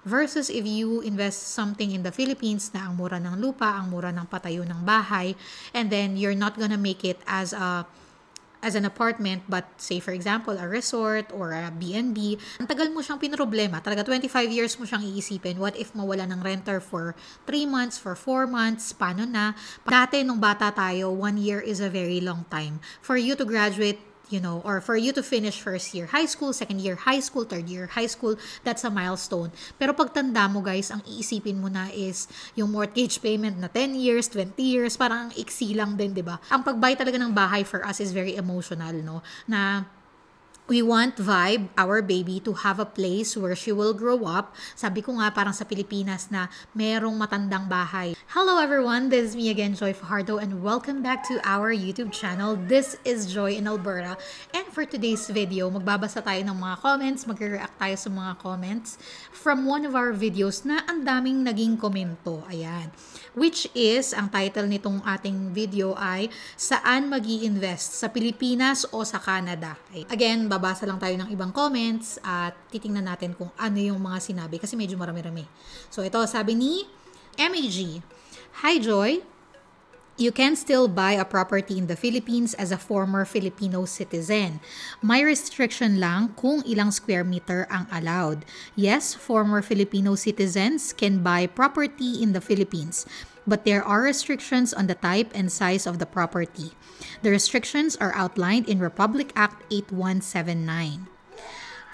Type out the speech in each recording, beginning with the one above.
Versus if you invest something in the Philippines na ang mura ng lupa, ang mura ng patayo ng bahay, and then you're not gonna make it as an apartment, but say for example, a resort or a B&B, ang tagal mo siyang pinroblema. Talaga 25 years mo siyang iisipin. What if mawala ng renter for 3 months, for 4 months? Paano na? Dati nung bata tayo, 1 year is a very long time. For you to graduate, or for you to finish first year high school, second year high school, third year high school, that's a milestone. Pero pag tanda mo guys, ang iisipin mo na is yung mortgage payment na 10 years, 20 years, parang iksi lang din, di ba? Ang pag-buy talaga ng bahay for us is very emotional, no? Na we want Vibe, our baby, to have a place where she will grow up. Sabi ko nga, parang sa Pilipinas na merong matandang bahay. Hello everyone, this is me again, Joy Fajardo, and welcome back to our YouTube channel. This is Joy in Alberta. And for today's video, magbabasa tayo ng mga comments, magre-react tayo sa mga comments from one of our videos na ang daming naging komento. Ayan. Which is, ang title nitong ating video ay, Saan Mag-i-invest? Sa Pilipinas o sa Canada? Again, babasa lang tayo ng ibang comments at titingnan natin kung ano yung mga sinabi kasi medyo marami-rami. So ito, sabi ni MAG, Hi Joy, you can still buy a property in the Philippines as a former Filipino citizen. May restriction lang kung ilang square meter ang allowed. Yes, former Filipino citizens can buy property in the Philippines, but there are restrictions on the type and size of the property. The restrictions are outlined in Republic Act 8179.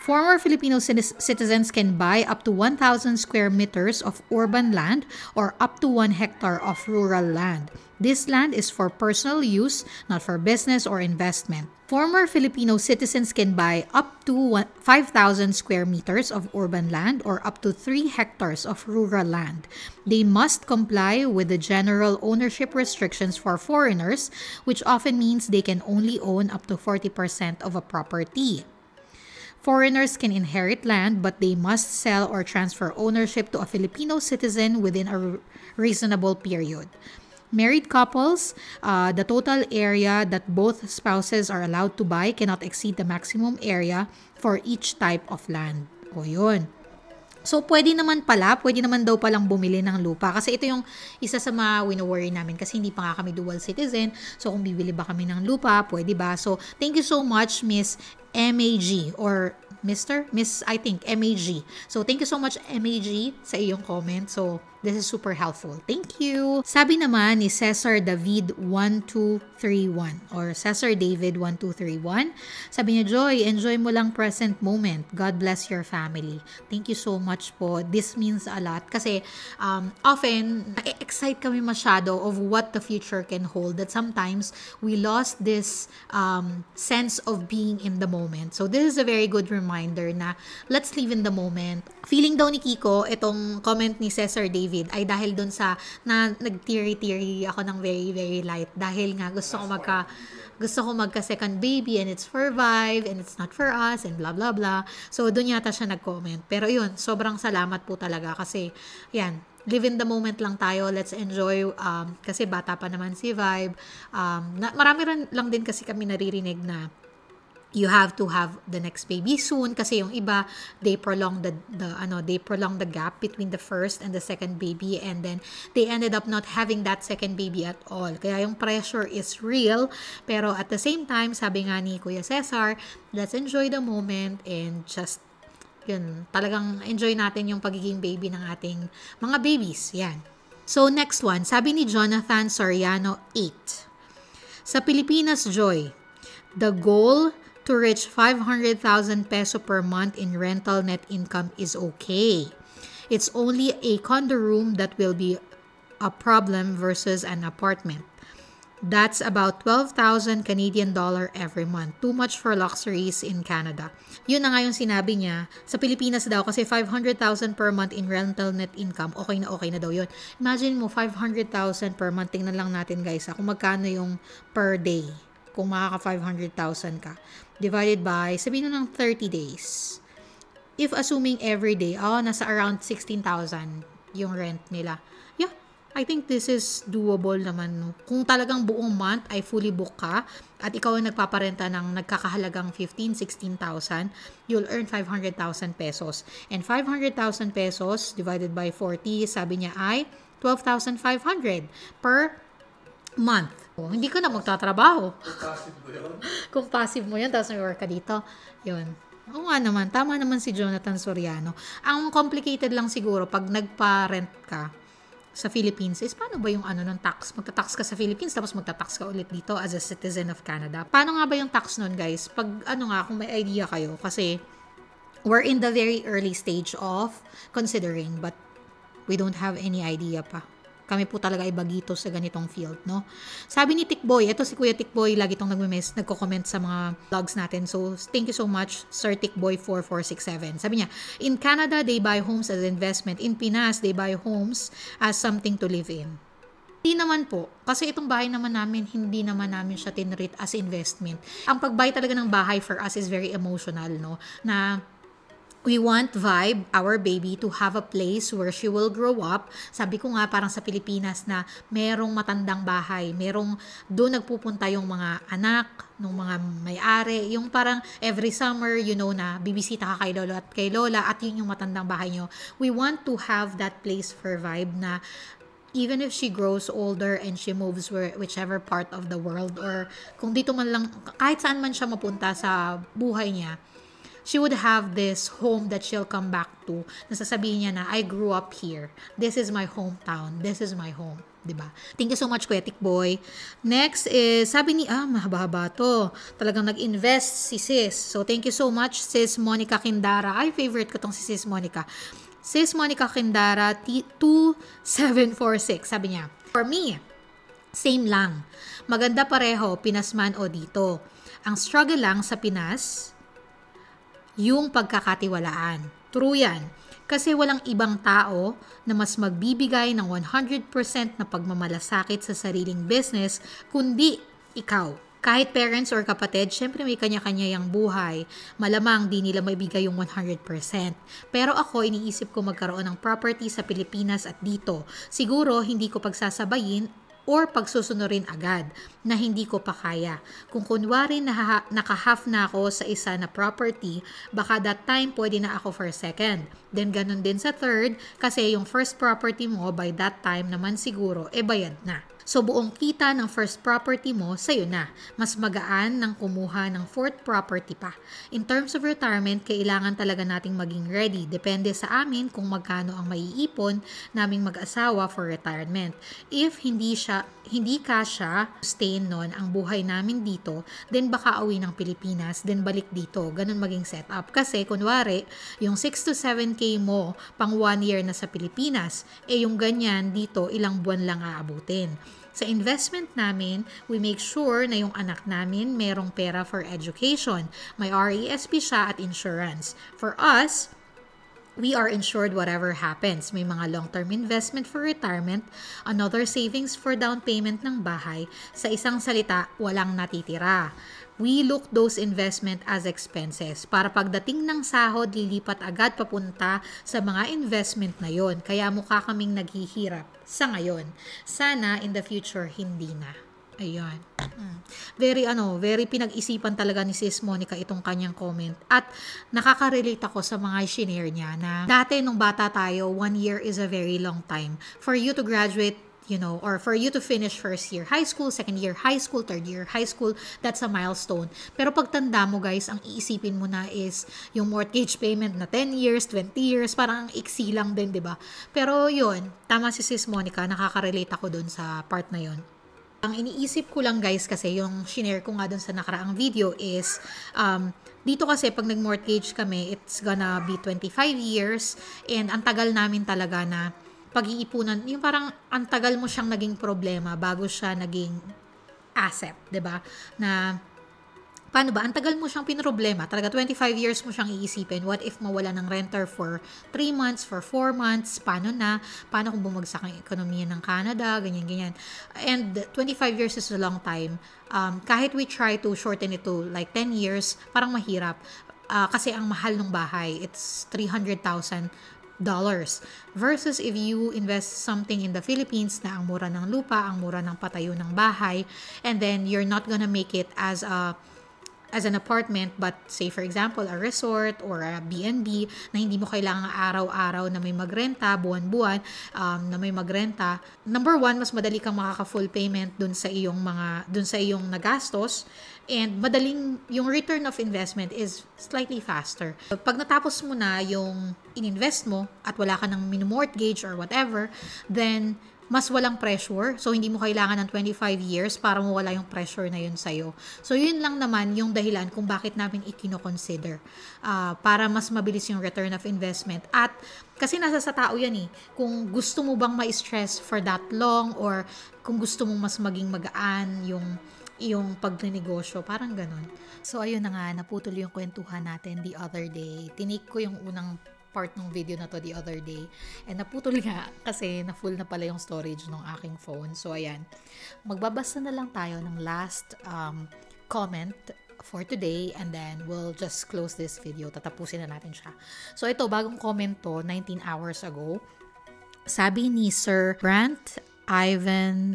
Former Filipino citizens can buy up to 1,000 square meters of urban land or up to 1 hectare of rural land. This land is for personal use, not for business or investment. Former Filipino citizens can buy up to 5,000 square meters of urban land or up to 3 hectares of rural land. They must comply with the general ownership restrictions for foreigners, which often means they can only own up to 40% of a property. Foreigners can inherit land, but they must sell or transfer ownership to a Filipino citizen within a reasonable period. Married couples, the total area that both spouses are allowed to buy cannot exceed the maximum area for each type of land. O yun. So, pwede naman daw palang bumili ng lupa. Kasi ito yung isa sa mga wino-worry namin kasi hindi pa nga kami dual citizen. So, kung bibili ba kami ng lupa, pwede ba? So, thank you so much, Miss MAG or Miss, I think, MAG. So, thank you so much, MAG, sa iyong comment. So, this is super helpful. Thank you. Sabi naman ni Cesar David 1231 or Cesar David 1231. Sabi niya, Joy, enjoy mo lang present moment. God bless your family. Thank you so much po. This means a lot kasi often, na-excite kami masyado of what the future can hold. That sometimes, we lost this sense of being in the moment. So, this is a very good reminder na let's live in the moment. Feeling daw ni Kiko, itong comment ni Cesar David ay dahil dun sa na nag-teary-teary ako ng very, very light dahil nga gusto ko magka second baby and it's for Vibe and it's not for us and blah blah blah. So dun yata siya nag-comment. Pero yun, sobrang salamat po talaga kasi yan, live in the moment lang tayo. Let's enjoy kasi bata pa naman si Vibe. Marami lang din kasi kami naririnig na you have to have the next baby soon kasi yung iba they prolong the gap between the first and the second baby and then they ended up not having that second baby at all. Kaya yung pressure is real pero at the same time sabi nga ni Kuya Cesar, let's enjoy the moment and just yun, talagang enjoy natin yung pagiging baby ng ating mga babies. Yan. So next one, sabi ni Jonathan Soriano 8. Sa Pilipinas, Joy, the goal to reach 500,000 peso per month in rental net income is okay. It's only a condo room that will be a problem versus an apartment. That's about 12,000 Canadian dollar every month. Too much for luxuries in Canada. Yun na nga yung sinabi niya. Sa Pilipinas daw, kasi 500,000 per month in rental net income, okay na daw yun. Imagine mo, 500,000 per month. Tingnan lang natin guys, kung magkano yung per day. Kung makaka 500,000 ka. Divided by, sabihin mo ng 30 days. If assuming every day, nasa around 16,000 yung rent nila. Yeah, I think this is doable naman. No? Kung talagang buong month ay fully book ka at ikaw ay nagpaparenta ng nagkakahalagang 15,000-16,000, you'll earn 500,000 pesos. And 500,000 pesos divided by 40, sabi niya ay 12,500 per month. Oh, hindi ka na magtatrabaho. Kung passive mo yan, tapos may work ka dito, yun. Oo nga naman, tama naman si Jonathan Soriano. Ang complicated lang siguro pag nagpa-rent ka sa Philippines is paano ba yung ng tax? Magta-tax ka sa Philippines tapos magta-tax ka ulit dito as a citizen of Canada. Paano nga ba yung tax nun, guys? Pag kung may idea kayo, kasi we're in the very early stage of considering, but we don't have any idea pa. Kami po talaga ay bagito sa ganitong field, no? Sabi ni Tikboy, ito si Kuya Tikboy, lagi itong nagko-comment sa mga vlogs natin. So, thank you so much, Sir Tikboy4467. Sabi niya, in Canada, they buy homes as investment. In Pinas, they buy homes as something to live in. Hindi naman po. Kasi itong bahay naman namin, hindi naman namin siya tinreat as investment. Ang pag-buy talaga ng bahay for us is very emotional, no? Na we want Vibe, our baby, to have a place where she will grow up. Sabi ko nga, parang sa Pilipinas na merong matandang bahay. Merong doon nagpupunta yung mga anak, ng mga may-ari. Yung parang every summer, na bibisita ka kay lolo at kay lola at yun yung matandang bahay nyo. We want to have that place for Vibe na even if she grows older and she moves whichever part of the world or kung dito man lang, kahit saan man siya mapunta sa buhay niya, she would have this home that she'll come back to. Nasasabihin niya na, I grew up here. This is my hometown. This is my home. Diba? Thank you so much, Kuya Tikboy. Next is, sabi ni, mahaba-haba to. Talagang nag-invest si Sis. So, thank you so much, Sis Monica Kindara. Ay, favorite ko tong si Sis Monica. Sis Monica Kindara, 2746. Sabi niya, for me, same lang. Maganda pareho, Pinas man o dito. Ang struggle lang sa Pinas, yung pagkakatiwalaan. True yan. Kasi walang ibang tao na mas magbibigay ng 100% na pagmamalasakit sa sariling business kundi ikaw. Kahit parents or kapatid, syempre may kanya-kanya yung buhay. Malamang di nila maibigay yung 100%. Pero ako, iniisip ko magkaroon ng property sa Pilipinas at dito. Siguro, hindi ko pagsasabayin or pagsusunurin agad na hindi ko pa kaya. Kung kunwari naka-half na ako sa isa na property, baka that time pwede na ako for second. Then ganun din sa third kasi yung first property mo by that time naman siguro bayad na. So buong kita ng first property mo sa'yo na. Mas magaan ng kumuha ng fourth property pa. In terms of retirement, kailangan talaga nating maging ready. Depende sa amin kung magkano ang maiipon naming mag-asawa for retirement. If hindi kasya sustain nun ang buhay namin dito, then baka awi ng Pilipinas, then balik dito. Ganun maging setup. Kasi kunwari, yung 6 to 7K mo pang 1 year na sa Pilipinas, yung ganyan dito ilang buwan lang aabutin. Sa investment namin, we make sure na yung anak namin merong pera for education. May RESP siya at insurance. For us, we are insured whatever happens. May mga long-term investment for retirement, another savings for down payment ng bahay. Sa isang salita, walang natitira. We look those investment as expenses. Para pagdating ng sahod, lilipat agad papunta sa mga investment na yon. Kaya mukha kaming naghihirap sa ngayon. Sana in the future, hindi na. Ayun. Very pinag-isipan talaga ni Sis Monica itong kanyang comment. At nakaka-relate ako sa mga shinare niya na dati nung bata tayo, 1 year is a very long time. For you to graduate, or for you to finish first year high school, second year high school, third year high school, that's a milestone. Pero pag tanda mo guys, ang iisipin mo na is yung mortgage payment na 10 years, 20 years, parang ang iksi lang din, di ba? Pero yun, tama si Sis Monica, nakaka-relate ako dun sa part na yun. Ang iniisip ko lang guys kasi yung shinare ko nga dun sa nakaraang video is dito kasi pag nag-mortgage kami, it's gonna be 25 years and ang tagal namin talaga na pag-iipunan, yung parang ang tagal mo siyang naging problema bago siya naging asset, 'di ba? Na paano ba? Ang tagal mo siyang pinroblema. Talaga 25 years mo siyang iisipin. What if mawala ng renter for 3 months, for 4 months? Paano na? Paano kung bumagsak ang ekonomiya ng Canada? Ganyan. And 25 years is a long time. Kahit we try to shorten it to like 10 years, parang mahirap. Kasi ang mahal ng bahay, it's 300,000 Versus if you invest something in the Philippines na ang mura ng lupa, ang mura ng patayo ng bahay, and then you're not gonna make it as an apartment, but say for example a resort or a B&B na hindi mo kailangan araw-araw na may magrenta, buwan-buwan na may magrenta. Number one, mas madali kang makaka-full payment dun sa iyong nagastos, and madaling yung return of investment is slightly faster. Pag natapos mo na yung ininvest mo at wala ka ng minimortgage or whatever, then mas walang pressure. So, hindi mo kailangan ng 25 years para mawala yung pressure na yun sa'yo. So, yun lang naman yung dahilan kung bakit namin ikino-consider. Para mas mabilis yung return of investment. At, kasi nasa sa tao yan eh. Kung gusto mo bang ma-stress for that long, or kung gusto mong mas maging magaan yung pagnenegosyo, parang ganun. So, ayun na nga, naputol yung kwentuhan natin the other day. Tinik ko yung unang part ng video na to the other day. And naputol nga kasi na-full na pala yung storage ng aking phone. So, ayan. Magbabasa na lang tayo ng last comment for today, and then we'll just close this video. Tatapusin na natin siya. So, ito, bagong comment to, 19 hours ago. Sabi ni Sir Brant Ivan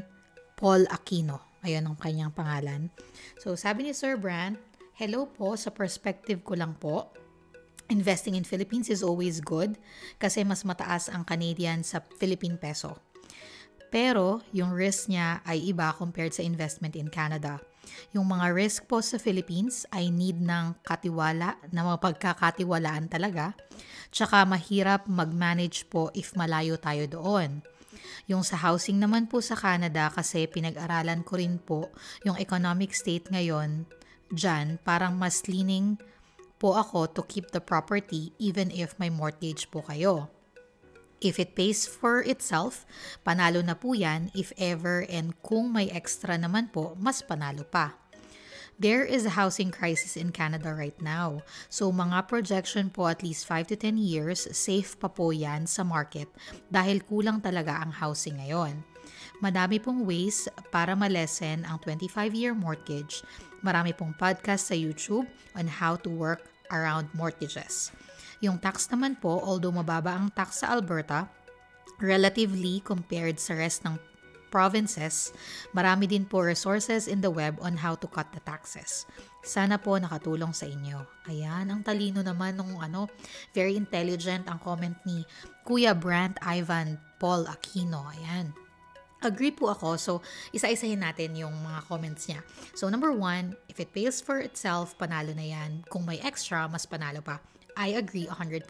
Paul Aquino. Ayan ang kanyang pangalan. So, sabi ni Sir Brant, hello po, sa perspective ko lang po, investing in Philippines is always good kasi mas mataas ang Canadian sa Philippine peso. Pero yung risk niya ay iba compared sa investment in Canada. Yung mga risk po sa Philippines ay need ng katiwala, na mapagkakatiwalaan talaga. Tsaka mahirap mag-manage po if malayo tayo doon. Yung sa housing naman po sa Canada, kasi pinag-aralan ko rin po yung economic state ngayon dyan, parang mas leaning po ako to keep the property even if may mortgage po kayo. If it pays for itself, panalo na po yan if ever, and kung may extra naman po, mas panalo pa. There is a housing crisis in Canada right now. So mga projection po at least 5 to 10 years, safe pa po yan sa market dahil kulang talaga ang housing ngayon. Madami pong ways para malesen ang 25-year mortgage. Marami pong podcast sa YouTube on how to work around mortgages. Yung tax naman po, although mababa ang tax sa Alberta, relatively compared sa rest ng provinces, marami din po resources in the web on how to cut the taxes. Sana po nakatulong sa inyo. Ayan, ang talino naman nung very intelligent ang comment ni Kuya Brant Ivan Paul Aquino. Ayan. Agree po ako. So, isa-isahin natin yung mga comments niya. So, number 1, if it pays for itself, panalo na yan. Kung may extra, mas panalo pa. I agree 100%.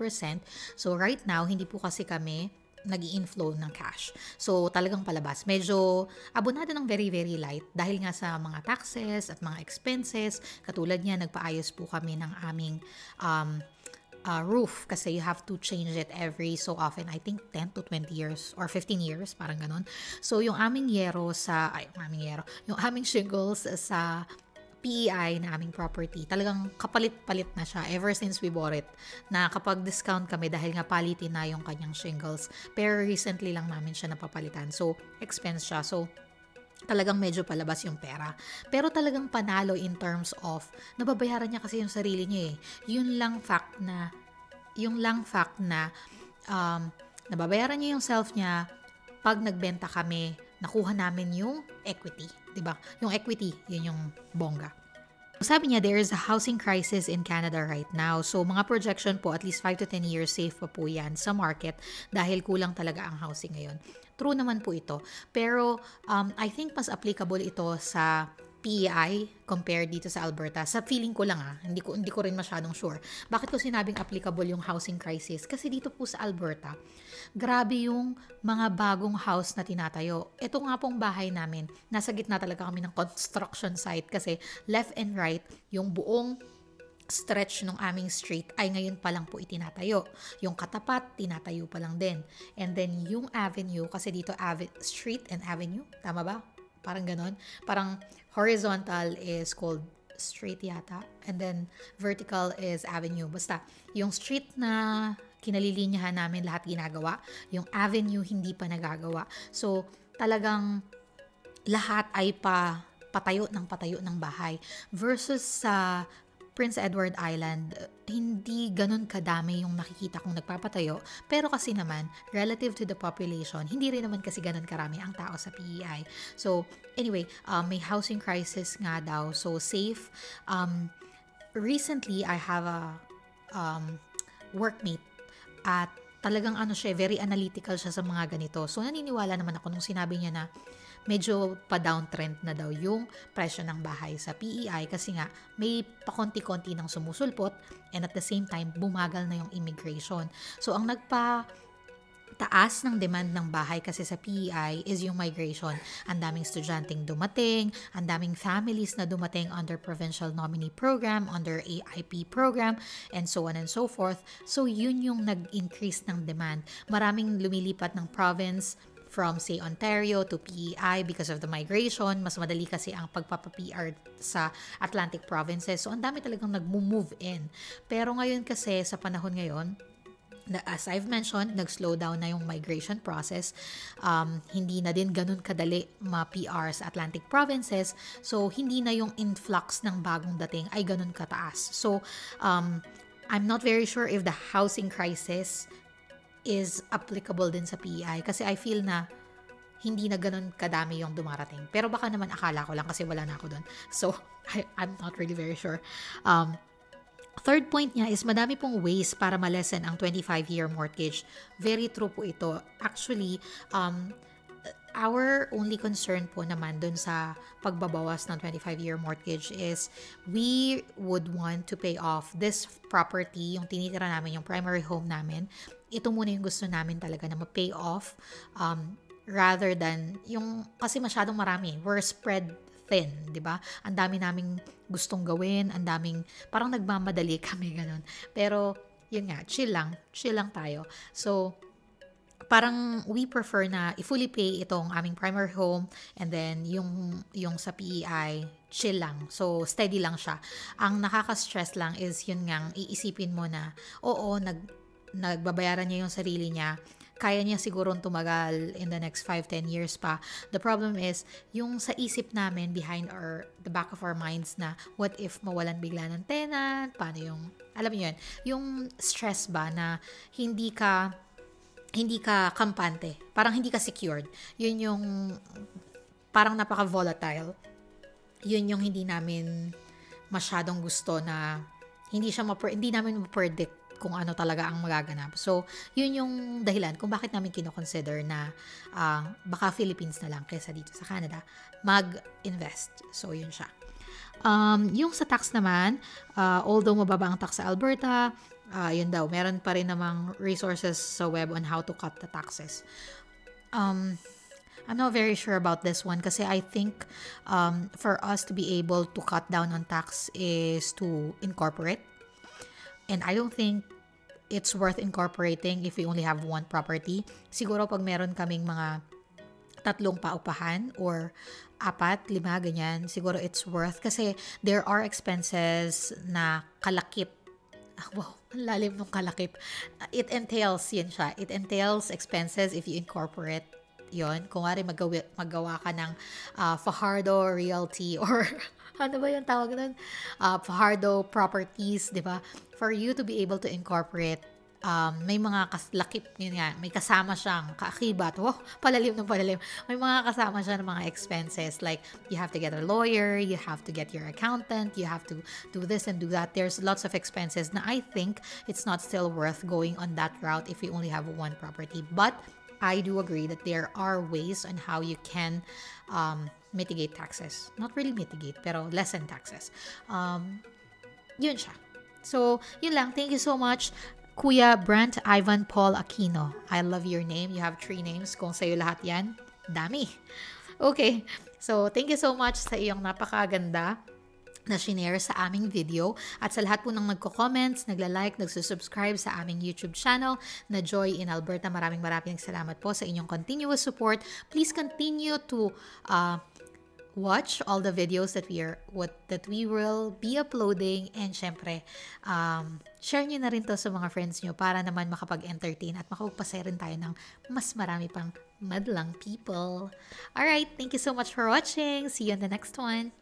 So, right now, hindi po kasi kami nag-i-inflow ng cash. So, talagang palabas. Medyo abonado ng very, very light dahil nga sa mga taxes at mga expenses. Katulad niya, nagpaayos po kami ng aming roof kasi you have to change it every so often. I think 10 to 20 years or 15 years, parang ganun. So, yung aming yung aming shingles sa PEI na aming property, talagang kapalit-palit na siya ever since we bought it. Na kapag discount kami dahil nga palitin na yung kanyang shingles. Pero recently lang namin siya napapalitan. So, expense siya. So, talagang medyo palabas yung pera. Pero talagang panalo in terms of, nababayaran niya kasi yung sarili niya eh. Yung lang fact na nababayaran niya yung self niya, pag nagbenta kami, nakuha namin yung equity. Diba? Yung equity, yun yung bongga. Sabi niya, there is a housing crisis in Canada right now. So, mga projection po, at least 5 to 10 years safe pa po yan sa market dahil kulang talaga ang housing ngayon. True naman po ito. Pero, I think mas applicable ito sa PEI compared dito sa Alberta. Sa feeling ko lang hindi ko rin masyadong sure. Bakit ko sinabing applicable yung housing crisis? Kasi dito po sa Alberta, grabe yung mga bagong house na tinatayo. Ito nga pong bahay namin, nasa gitna talaga kami ng construction site kasi left and right, yung buong stretch ng aming street ay ngayon pa lang po itinatayo. Yung katapat, tinatayo pa lang din. And then yung avenue, kasi dito street and avenue, tama ba? Parang ganon. Parang horizontal is called street yata. And then vertical is avenue. Basta, yung street na kinalilinyahan namin lahat ginagawa. Yung avenue hindi pa nagagawa. So, talagang lahat ay patayo ng bahay. Versus sa Prince Edward Island, hindi ganun kadami yung nakikita kong nagpapatayo. Pero kasi naman, relative to the population, hindi rin naman kasi ganun karami ang tao sa PEI. So, anyway, may housing crisis nga daw. So, safe. Recently, I have a workmate at talagang siya, very analytical siya sa mga ganito. So, naniniwala naman ako nung sinabi niya na medyo pa-downtrend na daw yung presyo ng bahay sa PEI kasi nga may pakonti-konti ng sumusulpot and at the same time, bumagal na yung immigration. So, ang taas ng demand ng bahay kasi sa PEI is yung migration. Ang daming estudyanteng dumating, ang daming families na dumating under Provincial Nominee Program, under AIP Program, and so on and so forth. So, yun yung nag-increase ng demand. Maraming lumilipat ng province from, say, Ontario to PEI because of the migration. Mas madali kasi ang pagpapa-PR sa Atlantic provinces. So, ang dami talagang nag-move in. Pero ngayon kasi, sa panahon ngayon, as I've mentioned, nag-slow down na yung migration process. Hindi na din ganun kadali ma-PR sa Atlantic provinces. So, hindi na yung influx ng bagong dating ay ganun kataas. So, I'm not very sure if the housing crisis is applicable din sa PEI kasi I feel na hindi na ganun kadami yung dumarating. Pero baka naman akala ko lang kasi wala na ako dun. So, I'm not really very sure. Third point niya is madami pong ways para malesen ang 25-year mortgage. Very true po ito. Actually, our only concern po naman dun sa pagbabawas ng 25-year mortgage is we would want to pay off this property, yung tinitira namin, yung primary home namin. Ito muna yung gusto namin talaga na ma-pay off rather than yung, kasi masyadong marami. We're spread thin, di ba? Ang dami naming gustong gawin, ang daming, parang nagmamadali kami ganun. Pero, yun nga, chill lang tayo. So, parang we prefer na i-fully pay itong aming primary home and then yung sa PEI, chill lang. So, steady lang siya. Ang nakaka-stress lang is yun nga, iisipin mo na, oo, nagbabayaran niya yung sarili niya, kaya niya siguro tumagal in the next 5-10 years pa. The problem is, yung sa isip namin behind the back of our minds na, what if mawalan bigla ng tenant? Paano yung, alam mo yun, yung stress ba na hindi ka kampante. Parang hindi ka secured. Yun yung, parang napaka-volatile. Yun yung hindi namin masyadong gusto na, hindi namin ma-predict kung ano talaga ang magaganap. So, yun yung dahilan kung bakit namin kino-consider na baka Philippines na lang kaysa dito sa Canada mag-invest. So, yun siya. Yung sa tax naman, although mababa ang tax sa Alberta, yun daw, meron pa rin namang resources sa web on how to cut the taxes. I'm not very sure about this one kasi I think for us to be able to cut down on tax is to incorporate. And I don't think it's worth incorporating if we only have one property. Siguro pag meron kaming mga 3 paupahan or 4, 5, ganyan, siguro it's worth kasi there are expenses na kalakip. Wow, ang lalim ng kalakip. It entails, yun siya. It entails expenses if you incorporate yon. Kung wari magawa ka ng Fajardo Realty or ano ba yung tawag nun? Fajardo Properties, di ba? For you to be able to incorporate, may mga lakip, yun nga, may kasama siyang kaakibat. Wow, palalim. May mga kasama siya ng mga expenses. Like, you have to get a lawyer, you have to get your accountant, you have to do this and do that. There's lots of expenses na I think it's not still worth going on that route if you only have one property. But I do agree that there are ways on how you can mitigate taxes. Not really mitigate, pero lessen taxes. Yun siya. So, yun lang. Thank you so much, Kuya Brent Ivan Paul Aquino. I love your name. You have 3 names. Kung sa'yo lahat yan, dami. Okay. So, thank you so much sa iyong napakaganda na shinare sa aming video at sa lahat po ng nagko-comments, nagla-like, nagsusubscribe sa aming YouTube channel na Joy in Alberta. Maraming salamat po sa inyong continuous support. Please continue to watch all the videos that we will be uploading, and syempre share nyo na rin to sa mga friends nyo para naman makapag-entertain at makapagpasaya rin tayo ng mas marami pang madlang people. Alright, thank you so much for watching. See you on the next one.